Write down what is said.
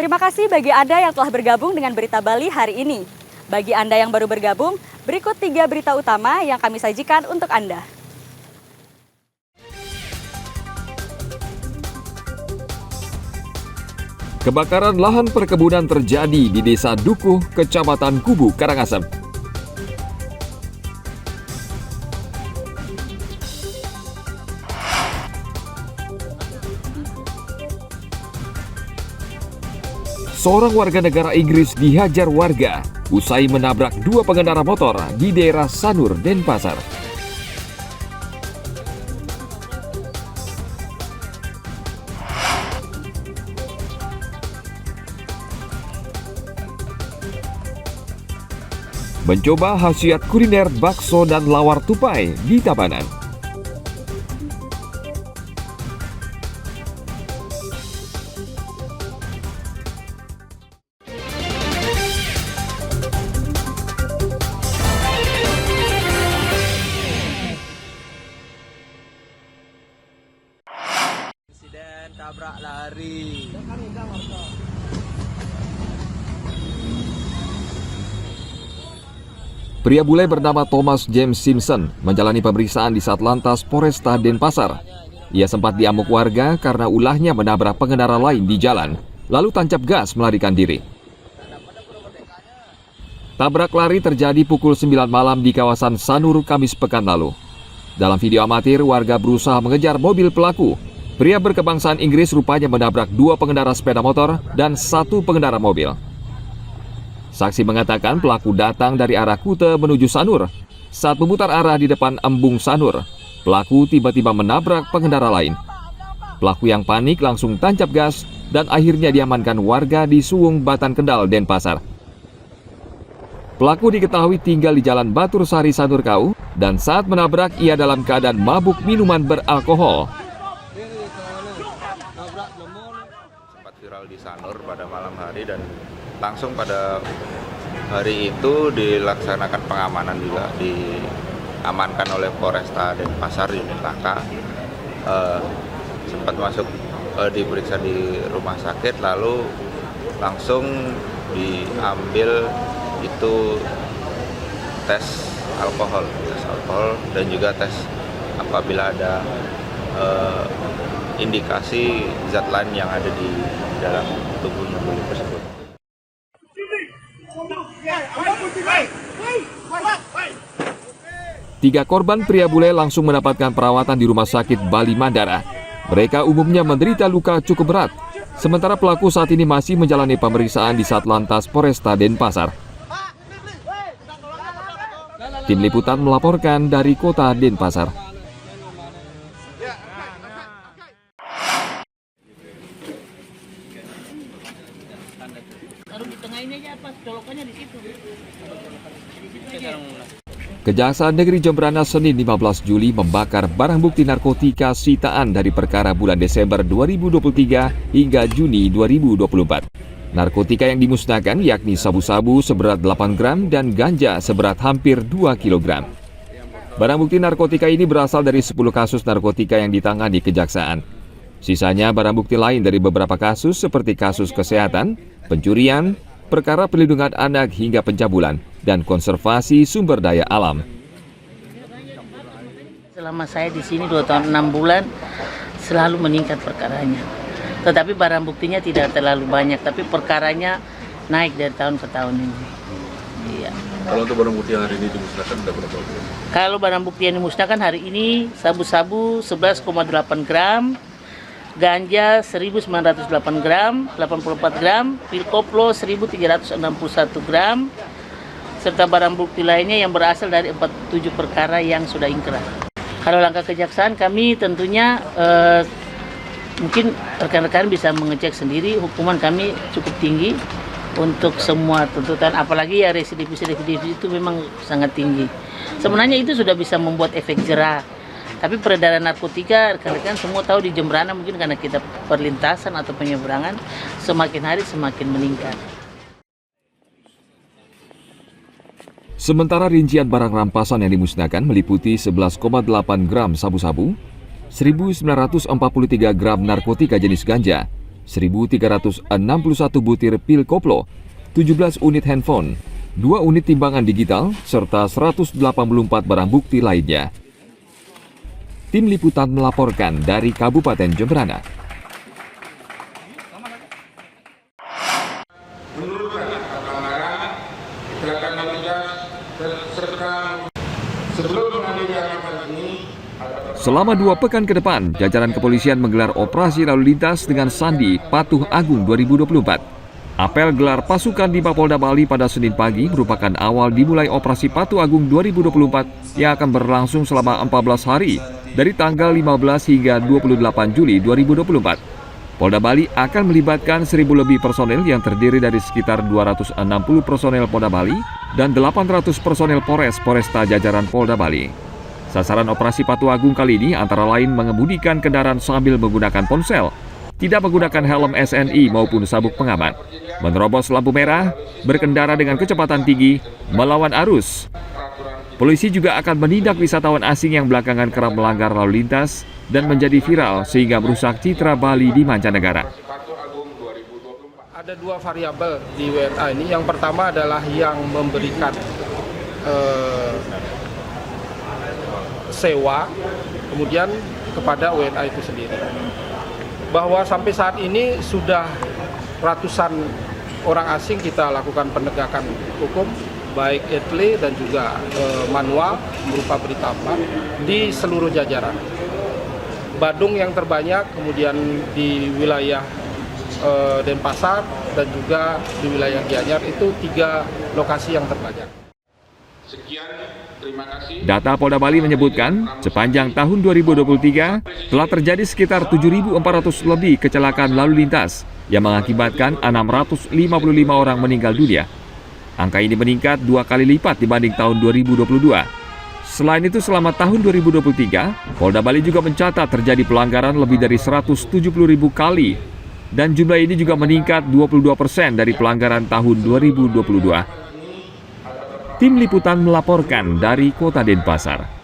Terima kasih bagi Anda yang telah bergabung dengan Berita Bali hari ini. Bagi Anda yang baru bergabung, berikut 3 berita utama yang kami sajikan untuk Anda. Kebakaran lahan perkebunan terjadi di Desa Dukuh, Kecamatan Kubu, Karangasem. Seorang warga negara Inggris dihajar warga usai menabrak 2 pengendara motor di daerah Sanur, Denpasar. Mencoba khasiat kuliner bakso dan lawar tupai di Tabanan. Presiden tabrak lari. Pria bule bernama Thomas James Simpson menjalani pemeriksaan di Satlantas Polresta Denpasar. Ia sempat diamuk warga karena ulahnya menabrak pengendara lain di jalan, lalu tancap gas melarikan diri. Tabrak lari terjadi pukul 9 malam di kawasan Sanur, Kamis pekan lalu. Dalam video amatir, warga berusaha mengejar mobil pelaku. Pria berkebangsaan Inggris rupanya menabrak 2 pengendara sepeda motor dan 1 pengendara mobil. Saksi mengatakan pelaku datang dari arah Kute menuju Sanur. Saat memutar arah di depan Embung Sanur, pelaku tiba-tiba menabrak pengendara lain. Pelaku yang panik langsung tancap gas dan akhirnya diamankan warga di Suwung, Batan Kendal, Denpasar. Pelaku diketahui tinggal di Jalan Batur Sari, Sanur Kau, dan saat menabrak ia dalam keadaan mabuk minuman beralkohol. Sempat viral di Sanur pada malam hari dan langsung pada hari itu dilaksanakan pengamanan juga, diamankan oleh Polresta Denpasar unit Laka. Sempat masuk diperiksa di rumah sakit, lalu langsung diambil itu tes alkohol dan juga tes apabila ada indikasi zat lain yang ada di dalam tubuhnya bule tersebut. 3 korban pria bule langsung mendapatkan perawatan di Rumah Sakit Bali Mandara. Mereka umumnya menderita luka cukup berat, sementara pelaku saat ini masih menjalani pemeriksaan di Satlantas Polresta Denpasar. Tim Liputan melaporkan dari Kota Denpasar. Kejaksaan Negeri Jembrana Senin 15 Juli membakar barang bukti narkotika sitaan dari perkara bulan Desember 2023 hingga Juni 2024. Narkotika yang dimusnahkan yakni sabu-sabu seberat 8 gram dan ganja seberat hampir 2 kg. Barang bukti narkotika ini berasal dari 10 kasus narkotika yang ditangani kejaksaan. Sisanya barang bukti lain dari beberapa kasus seperti kasus kesehatan, pencurian, perkara perlindungan anak hingga pencabulan, dan konservasi sumber daya alam. Selama saya di sini 2 tahun 6 bulan selalu meningkat perkaranya. Tetapi barang buktinya tidak terlalu banyak, tapi perkaranya naik dari tahun ke tahun ini. Iya. Kalau untuk barang bukti yang hari ini dimusnahkan ada berapa? Kalau barang bukti yang dimusnahkan hari ini sabu-sabu 11,8 gram, ganja 1908 gram, 84 gram, pil koplo 1361 gram, serta barang bukti lainnya yang berasal dari 47 perkara yang sudah ingkrah. Kalau langkah kejaksaan kami tentunya mungkin rekan-rekan bisa mengecek sendiri, hukuman kami cukup tinggi untuk semua tuntutan, apalagi ya residivis itu memang sangat tinggi. Sebenarnya itu sudah bisa membuat efek jera. Tapi peredaran narkotika, rekan-rekan semua tahu di Jembrana mungkin karena kita perlintasan atau penyeberangan, semakin hari semakin meningkat. Sementara rincian barang rampasan yang dimusnahkan meliputi 11,8 gram sabu-sabu, 1943 gram narkotika jenis ganja, 1.361 butir pil koplo, 17 unit handphone, 2 unit timbangan digital, serta 184 barang bukti lainnya. Tim Liputan melaporkan dari Kabupaten Jemberana. Selama 2 pekan ke depan, jajaran kepolisian menggelar operasi lalu lintas dengan sandi Patuh Agung 2024. Apel gelar pasukan di Mapolda Bali pada Senin pagi merupakan awal dimulai operasi Patuh Agung 2024 yang akan berlangsung selama 14 hari dari tanggal 15 hingga 28 Juli 2024. Polda Bali akan melibatkan 1.000 lebih personel yang terdiri dari sekitar 260 personel Polda Bali dan 800 personel Polresta jajaran Polda Bali. Sasaran operasi Patuh Agung kali ini antara lain mengemudikan kendaraan sambil menggunakan ponsel, tidak menggunakan helm SNI maupun sabuk pengaman, menerobos lampu merah, berkendara dengan kecepatan tinggi, melawan arus. Polisi juga akan menindak wisatawan asing yang belakangan kerap melanggar lalu lintas dan menjadi viral sehingga merusak citra Bali di mancanegara. Ada 2 variabel di WNA ini. Yang pertama adalah yang memberikan sewa, kemudian kepada WNA itu sendiri. Bahwa sampai saat ini sudah ratusan orang asing kita lakukan penegakan hukum, baik etle dan juga manual berupa berita aman di seluruh jajaran. Badung yang terbanyak, kemudian di wilayah Denpasar dan juga di wilayah Gianyar, itu 3 lokasi yang terbanyak. Sekian, terima kasih. Data Polda Bali menyebutkan, sepanjang tahun 2023 telah terjadi sekitar 7.400 lebih kecelakaan lalu lintas yang mengakibatkan 655 orang meninggal dunia. Angka ini meningkat 2 kali lipat dibanding tahun 2022. Selain itu, selama tahun 2023, Polda Bali juga mencatat terjadi pelanggaran lebih dari 170.000 kali, dan jumlah ini juga meningkat 22% dari pelanggaran tahun 2022. Tim Liputan melaporkan dari Kota Denpasar.